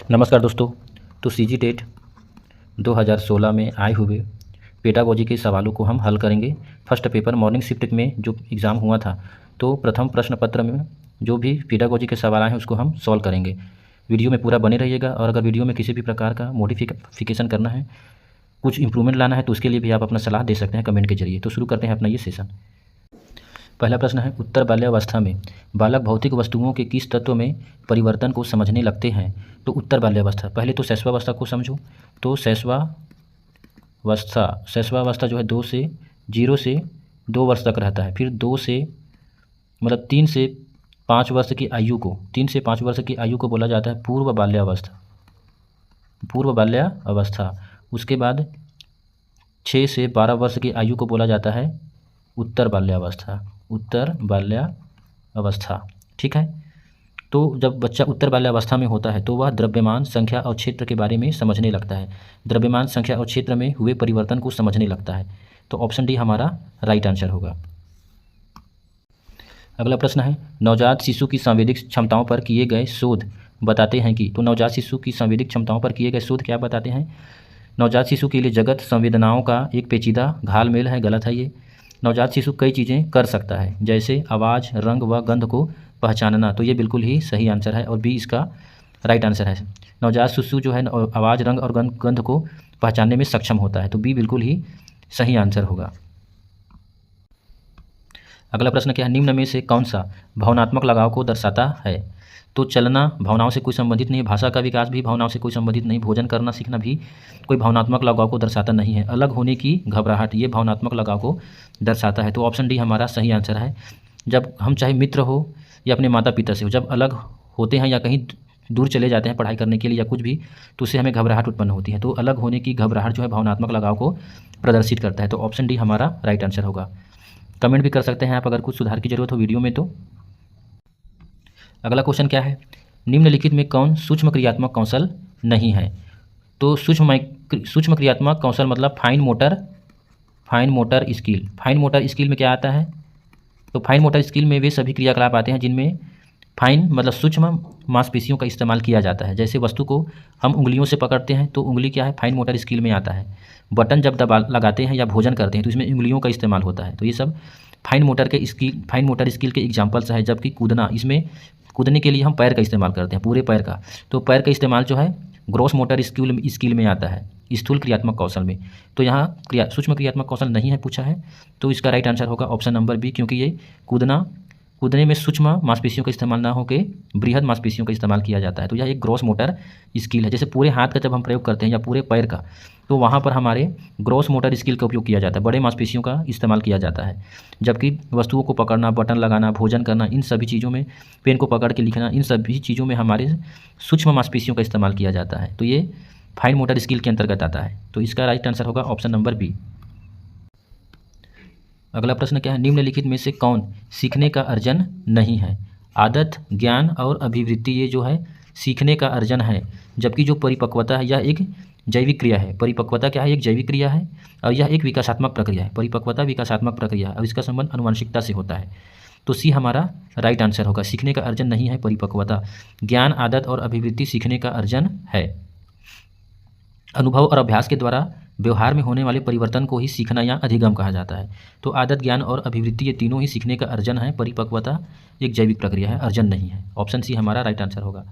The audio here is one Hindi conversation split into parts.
नमस्कार दोस्तों। तो सीजी टेट 2016 में आए हुए पेडागोजी के सवालों को हम हल करेंगे। फर्स्ट पेपर मॉर्निंग शिफ्ट में जो एग्ज़ाम हुआ था, तो प्रथम प्रश्न पत्र में जो भी पेडागोजी के सवाल आए हैं उसको हम सॉल्व करेंगे। वीडियो में पूरा बने रहिएगा, और अगर वीडियो में किसी भी प्रकार का मॉडिफिकेशन करना है, कुछ इंप्रूवमेंट लाना है, तो उसके लिए भी आप अपना सलाह दे सकते हैं कमेंट के जरिए। तो शुरू करते हैं अपना ये सेशन। पहला प्रश्न है, उत्तर बाल्यावस्था में बालक भौतिक वस्तुओं के किस तत्व में परिवर्तन को समझने लगते हैं? तो उत्तर बाल्यावस्था, पहले तो शैशवावस्था को समझो। तो शैशवावस्था जो है 0 से 2 वर्ष तक रहता है। फिर 3 से 5 वर्ष की आयु को 3 से 5 वर्ष की आयु को बोला जाता है पूर्व बाल्यावस्था। उसके बाद 6 से 12 वर्ष की आयु को बोला जाता है उत्तर बाल्यावस्था। ठीक है। तो जब बच्चा उत्तर बाल्यावस्था में होता है तो वह द्रव्यमान, संख्या और क्षेत्र के बारे में समझने लगता है। द्रव्यमान, संख्या और क्षेत्र में हुए परिवर्तन को समझने लगता है। तो ऑप्शन डी हमारा राइट आंसर होगा। अगला प्रश्न है, नवजात शिशु की सांवेदिक क्षमताओं पर किए गए शोध बताते हैं कि। तो नवजात शिशु की सांवेदिक क्षमताओं पर किए गए शोध क्या बताते हैं? नवजात शिशु के लिए जगत संवेदनाओं का एक पेचीदा घालमेल है। गलत है ये। नवजात शिशु कई चीज़ें कर सकता है, जैसे आवाज़, रंग व गंध को पहचानना। तो ये बिल्कुल ही सही आंसर है और बी इसका राइट आंसर है। नवजात शिशु जो है आवाज़, रंग और गंध को पहचानने में सक्षम होता है। तो बी बिल्कुल ही सही आंसर होगा। अगला प्रश्न क्या है, निम्न में से कौन सा भावनात्मक लगाव को दर्शाता है? तो चलना भावनाओं से कोई संबंधित नहीं है। भाषा का विकास भी भावनाओं से कोई संबंधित नहीं। भोजन करना सीखना भी कोई भावनात्मक लगाव को दर्शाता नहीं है। अलग होने की घबराहट, ये भावनात्मक लगाव को दर्शाता है। तो ऑप्शन डी हमारा सही आंसर है। जब हम चाहे मित्र हो या अपने माता पिता से हो, जब अलग होते हैं या कहीं दूर चले जाते हैं पढ़ाई करने के लिए या कुछ भी, तो उससे हमें घबराहट उत्पन्न होती है। तो अलग होने की घबराहट जो है भावनात्मक लगाव को प्रदर्शित करता है। तो ऑप्शन डी हमारा राइट आंसर होगा। कमेंट भी कर सकते हैं आप अगर कुछ सुधार की जरूरत हो वीडियो में तो। अगला क्वेश्चन क्या है, निम्नलिखित में कौन सूक्ष्म क्रियात्मक कौशल नहीं है? तो सूक्ष्म क्रियात्मक कौशल मतलब fine motor skill. Fine motor skill में क्या आता है? तो फाइन मोटर स्किल में वे सभी क्रियाकलाप आते हैं जिनमें फाइन मतलब सूक्ष्म मांसपेशियों का इस्तेमाल किया जाता है। जैसे वस्तु को हम उंगलियों से पकड़ते हैं तो उंगली क्या है, फाइन मोटर स्किल में आता है। बटन जब दबा लगाते हैं या भोजन करते हैं तो इसमें उंगलियों का इस्तेमाल होता है। तो ये सब फाइन मोटर स्किल के एग्जाम्पल्स है। जबकि कूदना, इसमें कूदने के लिए हम पैर का इस्तेमाल करते हैं, पूरे पैर का। तो पैर का इस्तेमाल जो है ग्रॉस मोटर स्किल में आता है, स्थूल क्रियात्मक कौशल में। तो यहाँ सूक्ष्म क्रियात्मक कौशल नहीं है पूछा है, तो इसका राइट आंसर होगा ऑप्शन नंबर बी, क्योंकि ये कूदने में सूक्ष्म मांसपेशियों का इस्तेमाल ना होकर बृहद मांसपेशियों का इस्तेमाल किया जाता है। तो यह एक ग्रॉस मोटर स्किल है। जैसे पूरे हाथ का जब हम प्रयोग करते हैं या पूरे पैर का, तो वहाँ पर हमारे ग्रॉस मोटर स्किल का उपयोग किया जाता है, बड़े मांसपेशियों का इस्तेमाल किया जाता है। जबकि वस्तुओं को पकड़ना, बटन लगाना, भोजन करना, इन सभी चीज़ों में, पेन को पकड़ के लिखना, इन सभी चीज़ों में हमारे सूक्ष्म मांसपेशियों का इस्तेमाल किया जाता है। तो ये फाइन मोटर स्किल के अंतर्गत आता है। तो इसका राइट आंसर होगा ऑप्शन नंबर बी। अगला प्रश्न क्या है, निम्नलिखित में से कौन सीखने का अर्जन नहीं है? आदत, ज्ञान और अभिवृत्ति, ये जो है सीखने का अर्जन है। जबकि जो परिपक्वता है यह एक जैविक क्रिया है। परिपक्वता क्या है, एक जैविक क्रिया है और यह एक विकासात्मक प्रक्रिया है। परिपक्वता विकासात्मक प्रक्रिया है और इसका संबंध आनुवंशिकता से होता है। तो सी हमारा राइट आंसर होगा। सीखने का अर्जन नहीं है परिपक्वता। ज्ञान, आदत और अभिवृत्ति सीखने का अर्जन है। अनुभव और अभ्यास के द्वारा व्यवहार में होने वाले परिवर्तन को ही सीखना या अधिगम कहा जाता है। तो आदत, ज्ञान और अभिवृत्ति, ये तीनों ही सीखने का अर्जन है। परिपक्वता एक जैविक प्रक्रिया है, अर्जन नहीं है। ऑप्शन सी हमारा राइट आंसर होगा।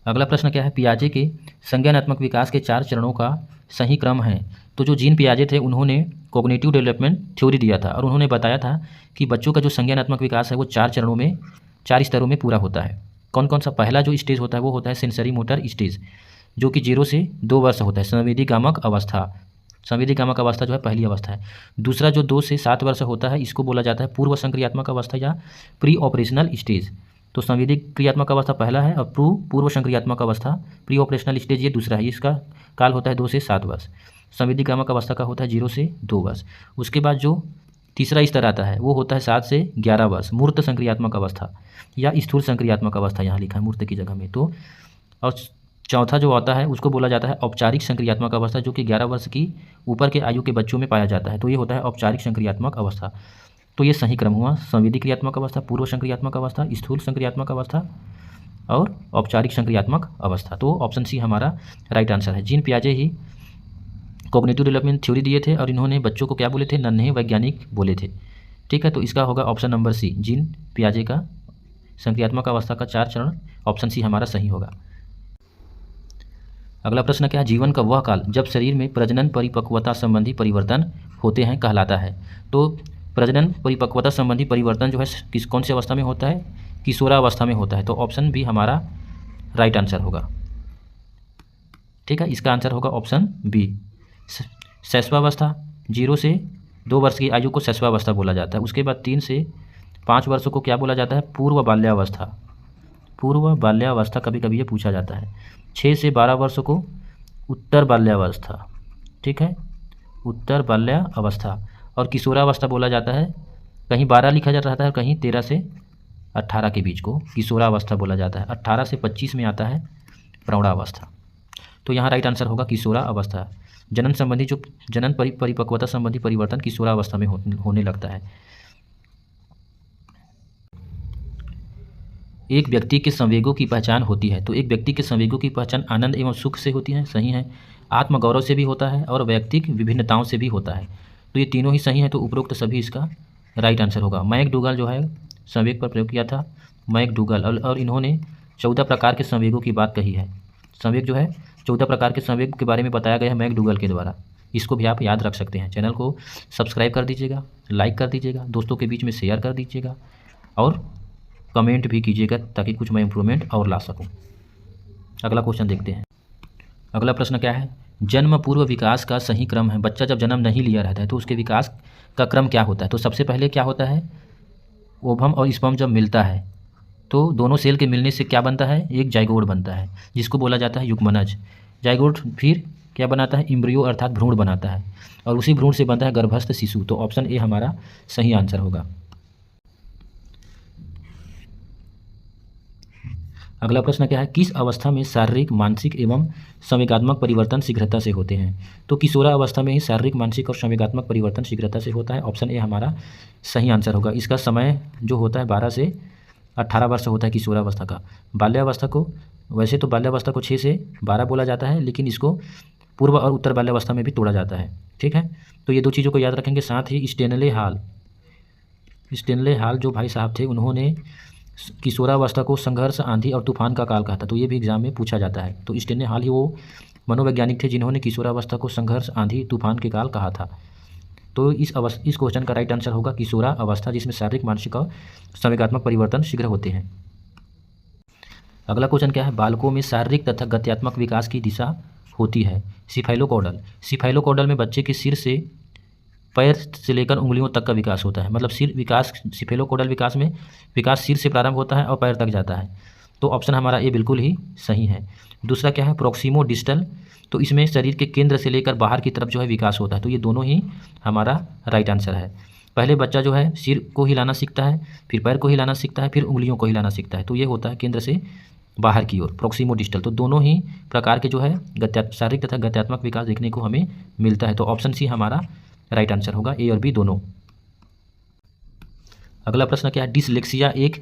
अगला प्रश्न क्या है, पियाजे के संज्ञानात्मक विकास के 4 चरणों का सही क्रम है? तो जो जीन पियाजे थे उन्होंने कॉग्निटिव डेवलपमेंट थ्योरी दिया था और उन्होंने बताया था कि बच्चों का जो संज्ञानात्मक विकास है वो 4 स्तरों में पूरा होता है। कौन कौन सा? पहला जो स्टेज होता है वो होता है सेंसरी मोटर स्टेज, जो कि 0 से 2 वर्ष होता है, संवेदी गामक अवस्था। संवेदी गामक अवस्था जो है पहली अवस्था है। दूसरा जो 2 से 7 वर्ष होता है इसको बोला जाता है पूर्व संक्रियात्मक अवस्था या प्री ऑपरेशनल स्टेज। तो संवेदी क्रियात्मक अवस्था पहला है और पूर्व संक्रियात्मक अवस्था प्री ऑपरेशनल स्टेज ये दूसरा है। इसका काल होता है 2 से 7 वर्ष। संवेदी गामक अवस्था का होता है 0 से 2 वर्ष। उसके बाद जो तीसरा स्तर आता है वो होता है 7 से 11 वर्ष, मूर्त संक्रियात्मक अवस्था या स्थूल संक्रियात्मक अवस्था, यहाँ लिखा है मूर्त की जगह में। तो और चौथा जो आता है उसको बोला जाता है औपचारिक संक्रियात्मक अवस्था, जो कि 11 वर्ष की ऊपर के आयु के बच्चों में पाया जाता है। तो ये होता है औपचारिक संक्रियात्मक अवस्था। तो ये सही क्रम हुआ, संवेदी क्रियात्मक अवस्था, पूर्व संक्रियात्मक अवस्था, स्थूल संक्रियात्मक अवस्था और औपचारिक संक्रियात्मक अवस्था। तो ऑप्शन सी हमारा राइट आंसर है। जीन पियाजे ही कॉग्निटिव डेवलपमेंट थ्योरी दिए थे और इन्होंने बच्चों को क्या बोले थे, नन्हे वैज्ञानिक बोले थे। ठीक है, तो इसका होगा ऑप्शन नंबर सी, जीन पियाजे का संक्रियात्मक अवस्था का 4 चरण, ऑप्शन सी हमारा सही होगा। अगला प्रश्न क्या है, जीवन का वह काल जब शरीर में प्रजनन परिपक्वता संबंधी परिवर्तन होते हैं कहलाता है। तो प्रजनन परिपक्वता संबंधी परिवर्तन जो है कौन सी अवस्था में होता है, किशोरावस्था में होता है। तो ऑप्शन बी हमारा राइट आंसर होगा। ठीक है, इसका आंसर होगा ऑप्शन बी, शैशवावस्था। 0 से 2 वर्ष की आयु को शैशवावस्था बोला जाता है। उसके बाद 3 से 5 वर्षों को क्या बोला जाता है, पूर्व बाल्यावस्था। पूर्व बाल्यावस्था कभी कभी ये पूछा जाता है। 6 से 12 वर्षों को उत्तर बाल्यावस्था। ठीक है, उत्तर बाल्यावस्था। और किशोरावस्था बोला जाता है, कहीं 12 लिखा जाता है, कहीं 13 से 18 के बीच को किशोरावस्था बोला जाता है। 18 से 25 में आता है प्रौढ़ावस्था। तो यहाँ राइट आंसर होगा किशोरावस्था। जनन संबंधी जो जनन परिपक्वता संबंधी परिवर्तन किशोरावस्था में होने लगता है। एक व्यक्ति के संवेगों की पहचान होती है। तो एक व्यक्ति के संवेगों की पहचान आनंद एवं सुख से होती है, सही है। आत्मगौरव से भी होता है और वैयक्तिक विभिन्नताओं से भी होता है। तो ये तीनों ही सही है, तो उपरोक्त सभी इसका राइट आंसर होगा। मैकडूगल जो है संवेग पर प्रयोग किया था, मैकडूगल, और इन्होंने 14 प्रकार के संवेगों की बात कही है। संवेग जो है 14 प्रकार के संवेग के बारे में बताया गया है मैकडूगल के द्वारा। इसको भी आप याद रख सकते हैं। चैनल को सब्सक्राइब कर दीजिएगा, लाइक कर दीजिएगा, दोस्तों के बीच में शेयर कर दीजिएगा और कमेंट भी कीजिएगा ताकि कुछ मैं इम्प्रूवमेंट और ला सकूं। अगला क्वेश्चन देखते हैं। अगला प्रश्न क्या है, जन्म पूर्व विकास का सही क्रम है। बच्चा जब जन्म नहीं लिया रहता है तो उसके विकास का क्रम क्या होता है। तो सबसे पहले क्या होता है, ओवम और स्पर्म जब मिलता है तो दोनों सेल के मिलने से क्या बनता है, एक जाइगोट बनता है जिसको बोला जाता है युग्मनज। जाइगोट फिर क्या बनाता है, एम्ब्रियो अर्थात भ्रूण बनाता है और उसी भ्रूण से बनता है गर्भस्थ शिशु। तो ऑप्शन ए हमारा सही आंसर होगा। अगला प्रश्न क्या है, किस अवस्था में शारीरिक, मानसिक एवं संवेगात्मक परिवर्तन शीघ्रता से होते हैं। तो किशोरावस्था में ही शारीरिक, मानसिक और संवेगात्मक परिवर्तन शीघ्रता से होता है। ऑप्शन ए हमारा सही आंसर होगा। इसका समय जो होता है 12 से 18 वर्ष होता है किशोरावस्था का। बाल्यावस्था को, वैसे तो बाल्यावस्था को 6 से 12 बोला जाता है, लेकिन इसको पूर्व और उत्तर बाल्यावस्था में भी तोड़ा जाता है। ठीक है, तो ये 2 चीज़ों को याद रखेंगे। साथ ही स्टेनले हाल जो भाई साहब थे, उन्होंने किशोरावस्था को संघर्ष, आंधी और तूफान का काल कहा था। तो ये भी एग्जाम में पूछा जाता है। तो स्टेनले हाल ही वो मनोवैज्ञानिक थे जिन्होंने किशोरावस्था को संघर्ष, आंधी, तूफान के काल कहा था। तो इस क्वेश्चन का राइट आंसर होगा किशोरावस्था, जिसमें शारीरिक, मानसिक और संवेगात्मक परिवर्तन शीघ्र होते हैं। अगला क्वेश्चन क्या है, बालकों में शारीरिक तथा गत्यात्मक विकास की दिशा होती है। सिफाइलोकॉर्डल में बच्चे के सिर से पैर से लेकर उंगलियों तक का विकास होता है। मतलब सिर विकास, सिफेलोकॉर्डल विकास में विकास सिर से प्रारंभ होता है और पैर तक जाता है। तो ऑप्शन हमारा ये बिल्कुल ही सही है। दूसरा क्या है, प्रोक्सीमो डिस्टल। तो इसमें शरीर के केंद्र से लेकर बाहर की तरफ जो है विकास होता है। तो ये दोनों ही हमारा राइट आंसर है। पहले बच्चा जो है सिर को हिलाना सीखता है, फिर पैर को हिलाना सीखता है, फिर उंगलियों को हिलाना सीखता है। तो ये होता है केंद्र से बाहर की ओर, प्रोक्सीमो डिस्टल। तो दोनों ही प्रकार के जो है शारीरिक तथा गत्यात्मक विकास देखने को हमें मिलता है। तो ऑप्शन सी हमारा राइट आंसर होगा, ए और बी दोनों। अगला प्रश्न क्या है, डिसलेक्सिया एक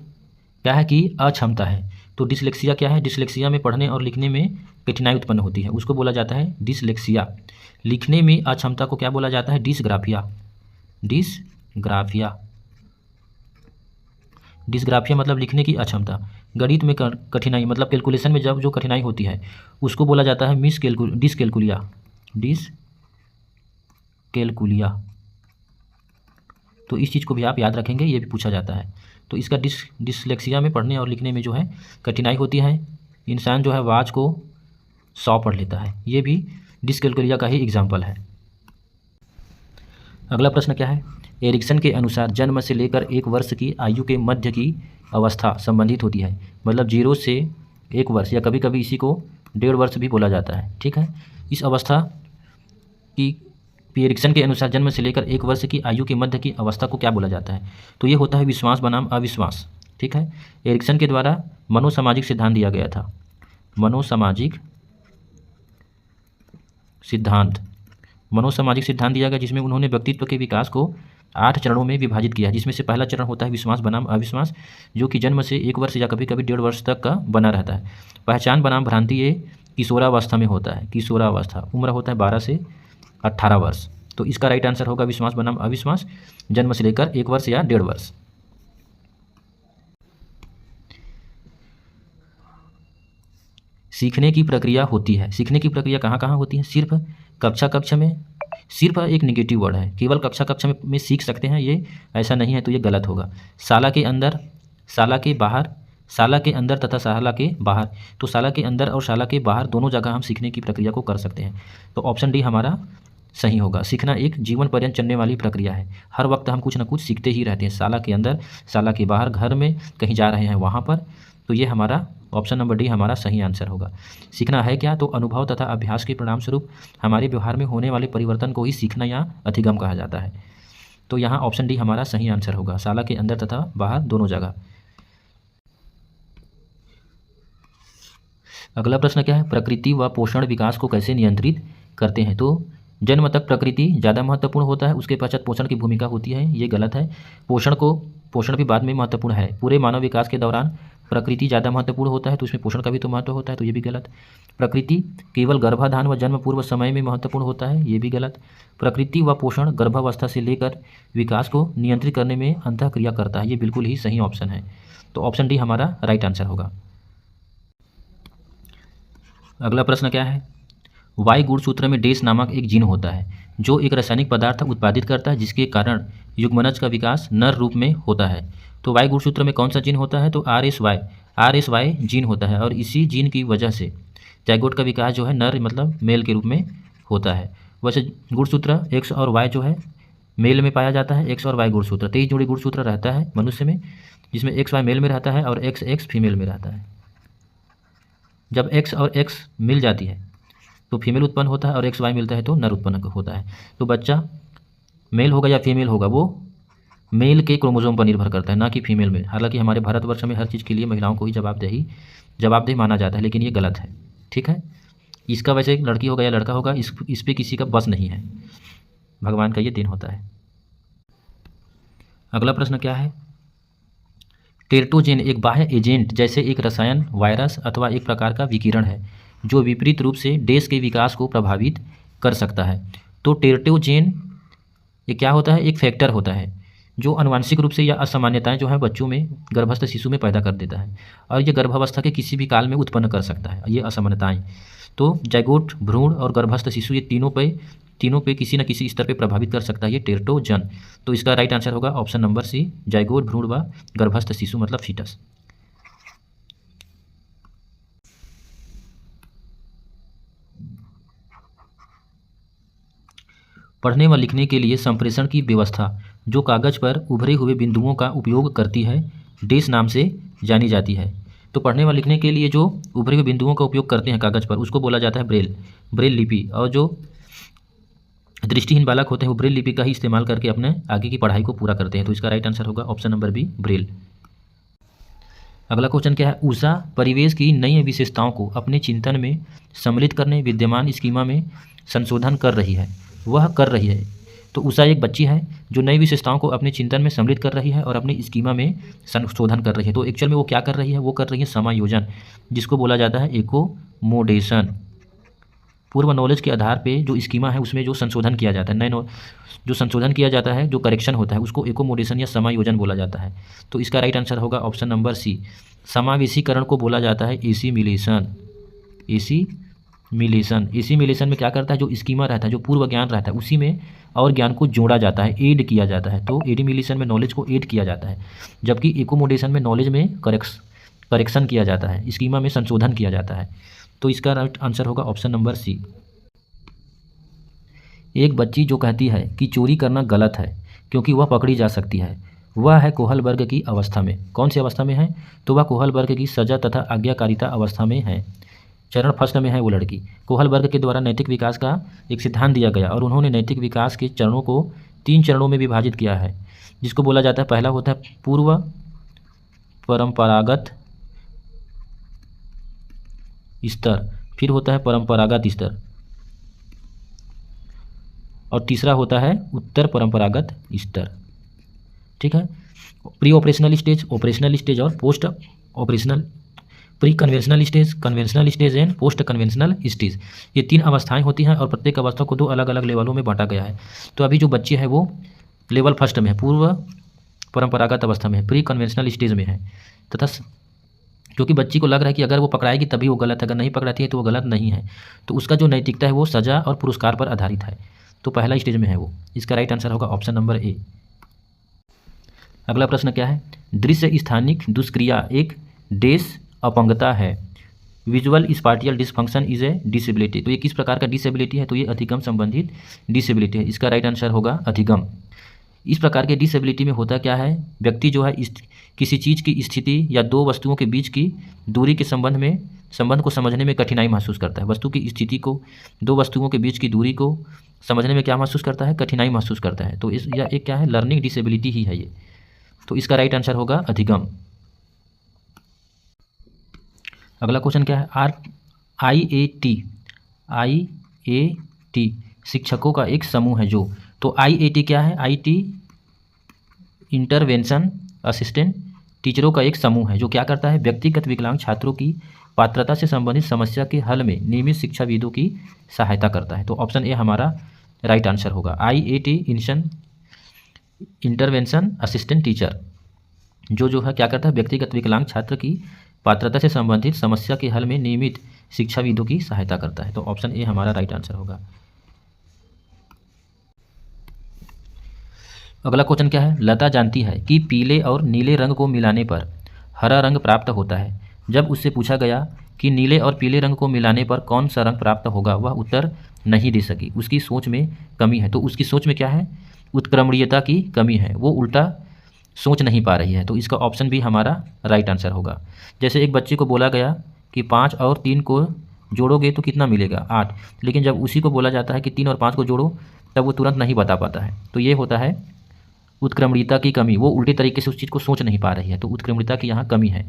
क्या है कि अक्षमता है। तो डिसलेक्सिया क्या है, डिसलेक्सिया में पढ़ने और लिखने में कठिनाई उत्पन्न होती है, उसको बोला जाता है डिसलेक्सिया। लिखने में अक्षमता को क्या बोला जाता है, डिसग्राफिया। डिसग्राफिया मतलब लिखने की अक्षमता। गणित में कठिनाई मतलब कैलकुलेशन में जब जो कठिनाई होती है उसको बोला जाता है डिसकैलकुलिया। तो इस चीज़ को भी आप याद रखेंगे, ये भी पूछा जाता है। तो इसका डिसलेक्सिया में पढ़ने और लिखने में जो है कठिनाई होती है। इंसान जो है वाच को 100 पढ़ लेता है, ये भी डिसकैलकुलिया का ही एग्जाम्पल है। अगला प्रश्न क्या है, एरिक्सन के अनुसार जन्म से लेकर 1 वर्ष की आयु के मध्य की अवस्था संबंधित होती है। मतलब 0 से 1 वर्ष या कभी कभी इसी को 1.5 वर्ष भी बोला जाता है। ठीक है, इस अवस्था की एरिक्सन के अनुसार जन्म से लेकर 1 वर्ष की आयु के मध्य की अवस्था को क्या बोला जाता है। तो ये होता है विश्वास बनाम अविश्वास। ठीक है, एरिक्सन के द्वारा मनोसामाजिक सिद्धांत दिया गया था। मनोसामाजिक सिद्धांत दिया गया जिसमें उन्होंने व्यक्तित्व के विकास को 8 चरणों में विभाजित किया है, जिसमें से पहला चरण होता है विश्वास बनाम अविश्वास, जो कि जन्म से 1 वर्ष या कभी कभी 1.5 वर्ष तक का बना रहता है। पहचान बनाम भ्रांति ये किशोरावस्था में होता है, किशोरावस्था, उम्र होता है 12 से 18 वर्ष। तो इसका राइट आंसर होगा विश्वास बनाम अविश्वास, जन्म से लेकर 1 वर्ष या 1.5 वर्ष। सीखने की प्रक्रिया होती है, सीखने की प्रक्रिया कहाँ कहाँ होती है? सिर्फ कक्षा में, सिर्फ एक नेगेटिव वर्ड है, केवल कक्षा में सीख सकते हैं, ये ऐसा नहीं है, तो ये गलत होगा। शाला के अंदर, शाला के बाहर, शाला के अंदर तथा शाला के बाहर, तो शाला के अंदर और शाला के बाहर दोनों जगह हम सीखने की प्रक्रिया को कर सकते हैं। तो ऑप्शन डी हमारा सही होगा। सीखना एक जीवन पर्यंत चलने वाली प्रक्रिया है, हर वक्त हम कुछ ना कुछ सीखते ही रहते हैं, शाला के अंदर, शाला के बाहर, घर में कहीं जा रहे हैं वहाँ पर। तो ये हमारा ऑप्शन नंबर डी हमारा सही आंसर होगा। सीखना है क्या? तो अनुभव तथा अभ्यास के परिणाम स्वरूप हमारे व्यवहार में होने वाले परिवर्तन को ही सीखना या अधिगम कहा जाता है। तो यहाँ ऑप्शन डी हमारा सही आंसर होगा, शाला के अंदर तथा बाहर दोनों जगह। अगला प्रश्न क्या है? प्रकृति व पोषण विकास को कैसे नियंत्रित करते हैं? तो जन्म तक प्रकृति ज़्यादा महत्वपूर्ण होता है, उसके पश्चात पोषण की भूमिका होती है, ये गलत है। पोषण भी बाद में महत्वपूर्ण है। पूरे मानव विकास के दौरान प्रकृति ज़्यादा महत्वपूर्ण होता है, तो उसमें पोषण का भी तो महत्व होता है, तो ये भी गलत। प्रकृति केवल गर्भाधान व जन्म पूर्व समय में महत्वपूर्ण होता है, ये भी गलत। प्रकृति व पोषण गर्भावस्था से लेकर विकास को नियंत्रित करने में अंतःक्रिया करता है, ये बिल्कुल ही सही ऑप्शन है। तो ऑप्शन डी हमारा राइट आंसर होगा। अगला प्रश्न क्या है? वाई गुणसूत्र में डैश नामक एक जीन होता है, जो एक रासायनिक पदार्थ उत्पादित करता है, जिसके कारण युग्मनज का विकास नर रूप में होता है। तो वाई गुणसूत्र में कौन सा जीन होता है? तो RSY जीन होता है, और इसी जीन की वजह से जाइगोट का विकास जो है नर मतलब मेल के रूप में होता है। वैसे गुणसूत्र X और Y जो है मेल में पाया जाता है, X और Y गुणसूत्र 23 जोड़ी गुणसूत्र रहता है मनुष्य में, जिसमें XY मेल में रहता है और XX फीमेल में रहता है। जब X और X मिल जाती है तो फीमेल उत्पन्न होता है, और XY मिलता है तो नर उत्पन्न होता है। तो बच्चा मेल होगा या फीमेल होगा वो मेल के क्रोमोसोम पर निर्भर करता है, ना कि फीमेल में। हालांकि हमारे भारतवर्ष में हर चीज़ के लिए महिलाओं को ही जवाबदेह माना जाता है, लेकिन ये गलत है, ठीक है। इसका वैसे लड़की होगा या लड़का होगा, इस पे किसी का बस नहीं है, भगवान का ये दिन होता है। अगला प्रश्न क्या है? टेर्टोजेन एक बाह्य एजेंट जैसे एक रसायन, वायरस अथवा एक प्रकार का विकिरण है, जो विपरीत रूप से डैश के विकास को प्रभावित कर सकता है। तो टेर्टोजेन ये क्या होता है? एक फैक्टर होता है जो आनुवंशिक रूप से या असामान्यताएं जो है बच्चों में, गर्भस्थ शिशु में पैदा कर देता है, और ये गर्भावस्था के किसी भी काल में उत्पन्न कर सकता है ये असामान्यताएं। तो जाइगोट, भ्रूण और गर्भस्थ शिशु, ये तीनों पे किसी न किसी स्तर पे प्रभावित कर सकता है ये टेर्टोजन। तो इसका राइट आंसर होगा ऑप्शन नंबर सी, जाइगोट, भ्रूण व गर्भस्थ शिशु मतलब फीटस। पढ़ने व लिखने के लिए संप्रेषण की व्यवस्था जो कागज पर उभरे हुए बिंदुओं का उपयोग करती है, डैश नाम से जानी जाती है। तो पढ़ने व लिखने के लिए जो उभरे हुए बिंदुओं का उपयोग करते हैं कागज पर, उसको बोला जाता है ब्रेल लिपि। और जो दृष्टिहीन बालक होते हैं वो ब्रेल लिपि का ही इस्तेमाल करके अपने आगे की पढ़ाई को पूरा करते हैं। तो इसका राइट आंसर होगा ऑप्शन नंबर बी, ब्रेल। अगला क्वेश्चन क्या है? ऊषा परिवेश की नई विशेषताओं को अपने चिंतन में सम्मिलित करने विद्यमान स्कीमा में संशोधन कर रही है। तो ऊषा एक बच्ची है जो नई विशेषताओं को अपने चिंतन में सम्मिलित कर रही है और अपने स्कीमा में संशोधन कर रही है। तो एक्चुअल में वो क्या कर रही है? वो कर रही है समायोजन, जिसको बोला जाता है एकोमोडेशन। पूर्व नॉलेज के आधार पे जो स्कीमा है उसमें जो संशोधन किया जाता है, जो संशोधन किया जाता है, जो करेक्शन होता है, उसको एकोमोडेशन या समायोजन बोला जाता है। तो इसका राइट आंसर होगा ऑप्शन नंबर सी, समावेशीकरण को बोला जाता है एसिमिलेशन। एसिमिलेशन में क्या करता है? जो स्कीमा रहता है, जो पूर्व ज्ञान रहता है, उसी में और ज्ञान को जोड़ा जाता है, ऐड किया जाता है। तो एसिमिलेशन में नॉलेज को ऐड किया जाता है, जबकि एकोमोडेशन में नॉलेज में करेक्शन किया जाता है, स्कीमा में संशोधन किया जाता है। तो इसका राइट आंसर होगा ऑप्शन नंबर सी। एक बच्ची जो कहती है कि चोरी करना गलत है क्योंकि वह पकड़ी जा सकती है, वह है कोहल वर्ग की अवस्था में। कौन सी अवस्था में है? तो वह कोहल वर्ग की सजा तथा आज्ञाकारिता अवस्था में है, चरण फर्स्ट में है वो लड़की। कोहल वर्ग के द्वारा नैतिक विकास का एक सिद्धांत दिया गया और उन्होंने नैतिक विकास के चरणों को 3 चरणों में विभाजित किया है, जिसको बोला जाता है, पहला होता है पूर्व परंपरागत स्तर, फिर होता है परंपरागत स्तर, और तीसरा होता है उत्तर परंपरागत स्तर। ठीक है। Preoperational stage, operational stage और postoperational, preconventional stage, conventional stage and postconventional stage, ये 3 अवस्थाएं होती हैं और प्रत्येक अवस्था को 2 अलग अलग लेवलों में बांटा गया है। तो अभी जो बच्चे हैं वो लेवल फर्स्ट में है, पूर्व परंपरागत अवस्था में है, प्री कन्वेंशनल स्टेज में है, तथा क्योंकि बच्ची को लग रहा है कि अगर वो पकड़ाएगी तभी वो गलत है, अगर नहीं पकड़ाती है तो वो गलत नहीं है, तो उसका जो नैतिकता है वो सज़ा और पुरस्कार पर आधारित है। तो पहला स्टेज में है वो। इसका राइट आंसर होगा ऑप्शन नंबर ए। अगला प्रश्न क्या है, दृश्य स्थानिक दुष्क्रिया एक डेस अपंगता है, visual spatial dysfunction is a disability. तो ये किस प्रकार का डिसेबिलिटी है, तो ये अधिगम संबंधित डिसेबिलिटी है। इसका राइट आंसर होगा अधिगम। इस प्रकार के डिसेबिलिटी में होता क्या है, व्यक्ति जो है किसी चीज़ की स्थिति या 2 वस्तुओं के बीच की दूरी के संबंध को समझने में कठिनाई महसूस करता है। वस्तु की स्थिति को, 2 वस्तुओं के बीच की दूरी को समझने में क्या महसूस करता है, कठिनाई महसूस करता है। तो यह एक क्या है, लर्निंग डिसेबिलिटी ही है ये। तो इसका राइट आंसर होगा अधिगम। अगला क्वेश्चन क्या है, IAT शिक्षकों का एक समूह है जो, तो IAT क्या है, IT इंटरवेंशन असिस्टेंट टीचरों का एक समूह है जो क्या करता है, व्यक्तिगत विकलांग छात्रों की पात्रता से संबंधित समस्या के हल में नियमित शिक्षाविदों की सहायता करता है। तो ऑप्शन ए हमारा राइट आंसर होगा। IAT इंटरवेंशन असिस्टेंट टीचर जो है क्या करता है, व्यक्तिगत विकलांग छात्र की पात्रता से संबंधित समस्या के हल में नियमित शिक्षाविदों की सहायता करता है। तो ऑप्शन ए हमारा राइट आंसर होगा। अगला क्वेश्चन क्या है, लता जानती है कि पीले और नीले रंग को मिलाने पर हरा रंग प्राप्त होता है। जब उससे पूछा गया कि नीले और पीले रंग को मिलाने पर कौन सा रंग प्राप्त होगा, वह उत्तर नहीं दे सकी। उसकी सोच में कमी है। तो उसकी सोच में क्या है, उत्क्रमणीयता की कमी है, वो उल्टा सोच नहीं पा रही है। तो इसका ऑप्शन भी हमारा राइट आंसर होगा। जैसे एक बच्चे को बोला गया कि 5 और 3 को जोड़ोगे तो कितना मिलेगा, 8, लेकिन जब उसी को बोला जाता है कि 3 और 5 को जोड़ो तब वो तुरंत नहीं बता पाता है। तो ये होता है उत्क्रमणीयता की कमी, वो उल्टे तरीके से उस चीज़ को सोच नहीं पा रही है। तो उत्क्रमणीयता की यहाँ कमी है।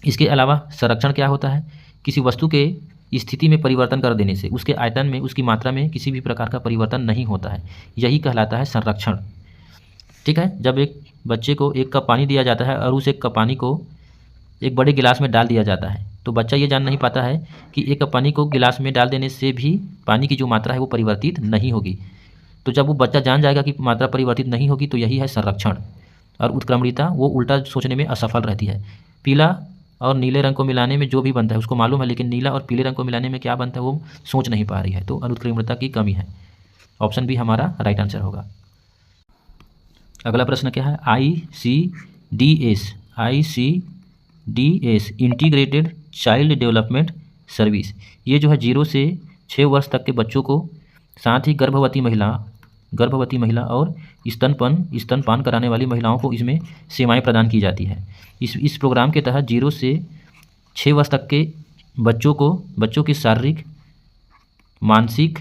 इसके अलावा संरक्षण क्या होता है, किसी वस्तु के स्थिति में परिवर्तन कर देने से उसके आयतन में, उसकी मात्रा में किसी भी प्रकार का परिवर्तन नहीं होता है, यही कहलाता है संरक्षण। ठीक है। जब एक बच्चे को 1 कप पानी दिया जाता है और उस 1 कप पानी को एक बड़े गिलास में डाल दिया जाता है, तो बच्चा ये जान नहीं पाता है कि 1 कप पानी को गिलास में डाल देने से भी पानी की जो मात्रा है वो परिवर्तित नहीं होगी। तो जब वो बच्चा जान जाएगा कि मात्रा परिवर्तित नहीं होगी, तो यही है संरक्षण। और उत्क्रमणीयता वो उल्टा सोचने में असफल रहती है। पीला और नीले रंग को मिलाने में जो भी बनता है उसको मालूम है, लेकिन नीला और पीले रंग को मिलाने में क्या बनता है वो सोच नहीं पा रही है। तो अनुत्क्रमणीयता की कमी है। ऑप्शन बी हमारा राइट आंसर होगा। अगला प्रश्न क्या है, ICDS integrated child development service, ये जो है 0 से 6 वर्ष तक के बच्चों को, साथ ही गर्भवती महिला और स्तनपान कराने वाली महिलाओं को इसमें सेवाएं प्रदान की जाती है। इस प्रोग्राम के तहत 0 से 6 वर्ष तक के बच्चों के शारीरिक मानसिक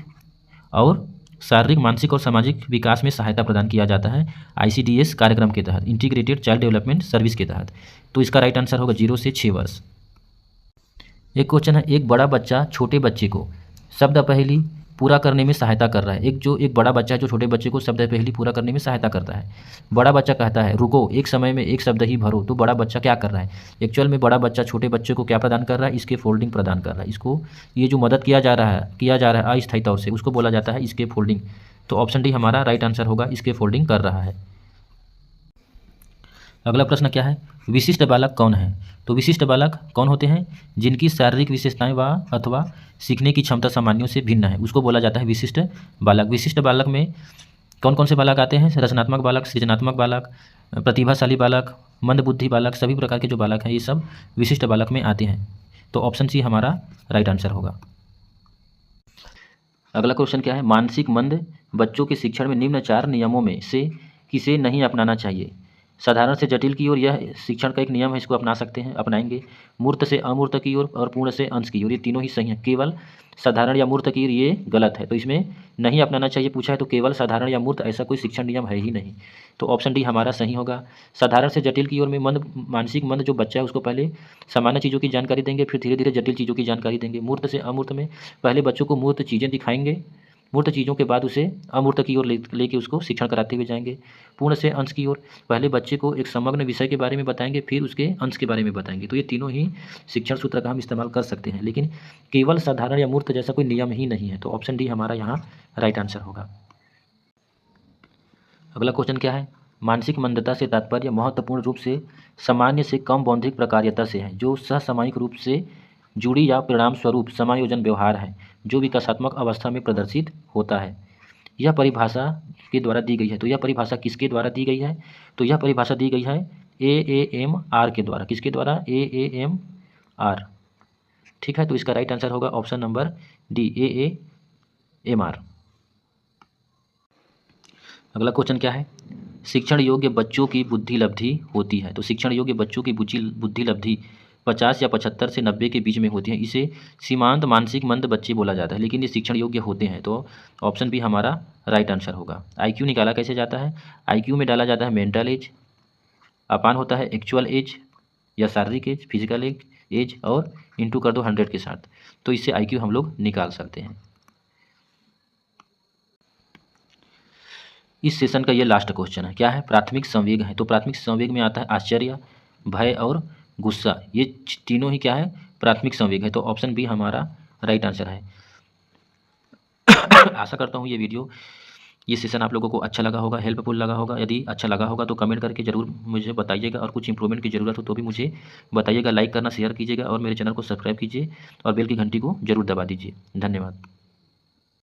और सामाजिक विकास में सहायता प्रदान किया जाता है ICDS कार्यक्रम के तहत, इंटीग्रेटेड चाइल्ड डेवलपमेंट सर्विस के तहत। तो इसका राइट आंसर होगा 0 से 6 वर्ष। एक क्वेश्चन है, एक बड़ा बच्चा छोटे बच्चे को शब्द पहेली पूरा करने में सहायता कर रहा है। एक बड़ा बच्चा है जो छोटे बच्चे को शब्द पहेली पूरा करने में सहायता करता है। बड़ा बच्चा कहता है रुको, एक समय में एक शब्द ही भरो। तो बड़ा बच्चा क्या कर रहा है, एक्चुअल में बड़ा बच्चा छोटे बच्चे को क्या प्रदान कर रहा है, इसके फोल्डिंग प्रदान कर रहा है। इसको ये जो मदद किया जा रहा है अस्थायी तौर से, उसको बोला जाता है इसके फोल्डिंग। तो ऑप्शन डी हमारा राइट आंसर होगा, इसके फोल्डिंग कर रहा है। अगला प्रश्न क्या है, विशिष्ट बालक कौन है। तो विशिष्ट बालक कौन होते हैं, जिनकी शारीरिक विशेषताएं व अथवा सीखने की क्षमता सामान्यों से भिन्न है, उसको बोला जाता है विशिष्ट बालक। विशिष्ट बालक में कौन कौन से बालक आते हैं, रचनात्मक बालक, सृजनात्मक बालक, प्रतिभाशाली बालक, मंदबुद्धि बालक, सभी प्रकार के जो बालक हैं ये सब विशिष्ट बालक में आते हैं। तो ऑप्शन सी हमारा राइट आंसर होगा। अगला क्वेश्चन क्या है, मानसिक मंद बच्चों के शिक्षण में निम्न 4 नियमों में से किसे नहीं अपनाना चाहिए। साधारण से जटिल की ओर यह शिक्षण का एक नियम है, इसको अपनाएंगे। मूर्त से अमूर्त की ओर और पूर्ण से अंश की ओर, ये तीनों ही सही हैं। केवल साधारण या मूर्त की ओर ये गलत है, तो इसमें नहीं अपनाना चाहिए पूछा है तो केवल साधारण या मूर्त ऐसा कोई शिक्षण नियम है ही नहीं। तो ऑप्शन डी हमारा सही होगा। साधारण से जटिल की ओर में मानसिक मंद जो बच्चा है उसको पहले सामान्य चीज़ों की जानकारी देंगे, फिर धीरे धीरे जटिल चीज़ों की जानकारी देंगे। मूर्त से अमूर्त में पहले बच्चों को मूर्त चीज़ें दिखाएंगे, मूर्त चीज़ों के बाद उसे अमूर्त की ओर लेके उसको शिक्षण कराते हुए जाएंगे। पूर्ण से अंश की ओर पहले बच्चे को एक समग्र विषय के बारे में बताएंगे, फिर उसके अंश के बारे में बताएंगे। तो ये तीनों ही शिक्षण सूत्र का हम इस्तेमाल कर सकते हैं, लेकिन केवल साधारण या मूर्त जैसा कोई नियम ही नहीं है। तो ऑप्शन डी हमारा यहाँ राइट आंसर होगा। अगला क्वेश्चन क्या है? मानसिक मंदता से तात्पर्य महत्वपूर्ण रूप से सामान्य से कम बौद्धिक प्रकार्यता से है, जो सहसामयिक रूप से जुड़ी या परिणाम स्वरूप समायोजन व्यवहार है, जो विकासात्मक अवस्था में प्रदर्शित होता है। यह परिभाषा के द्वारा दी गई है। तो यह परिभाषा किसके द्वारा दी गई है? तो यह परिभाषा दी गई है AAMR के द्वारा। किसके द्वारा? AAMR। ठीक है, तो इसका राइट आंसर होगा ऑप्शन नंबर डी, AAMR। अगला क्वेश्चन क्या है? शिक्षण योग्य बच्चों की बुद्धि लब्धि होती है। तो शिक्षण योग्य बच्चों की बुद्धि लब्धि 50 या 75 से 90 के बीच में होती है। इसे सीमांत मानसिक मंद बच्चे बोला जाता है, लेकिन ये शिक्षण योग्य होते हैं। तो ऑप्शन बी हमारा राइट आंसर होगा। IQ निकाला कैसे जाता है? IQ में डाला जाता है मेंटल एज, अपान होता है एक्चुअल एज या शारीरिक एज, फिजिकल एज, और इंटू कर दो 100 के साथ। तो इससे IQ हम लोग निकाल सकते हैं। इस सेशन का ये लास्ट क्वेश्चन है। क्या है? प्राथमिक संवेग है। तो प्राथमिक संवेग में आता है आश्चर्य, भय और गुस्सा। ये तीनों ही क्या है? प्राथमिक संवेग है। तो ऑप्शन बी हमारा राइट आंसर है। आशा करता हूँ ये सेशन आप लोगों को अच्छा लगा होगा, हेल्पफुल लगा होगा। यदि अच्छा लगा होगा तो कमेंट करके ज़रूर मुझे बताइएगा, और कुछ इंप्रूवमेंट की ज़रूरत हो तो भी मुझे बताइएगा। लाइक करना, शेयर कीजिएगा, और मेरे चैनल को सब्सक्राइब कीजिए, और बेल की घंटी को जरूर दबा दीजिए। धन्यवाद।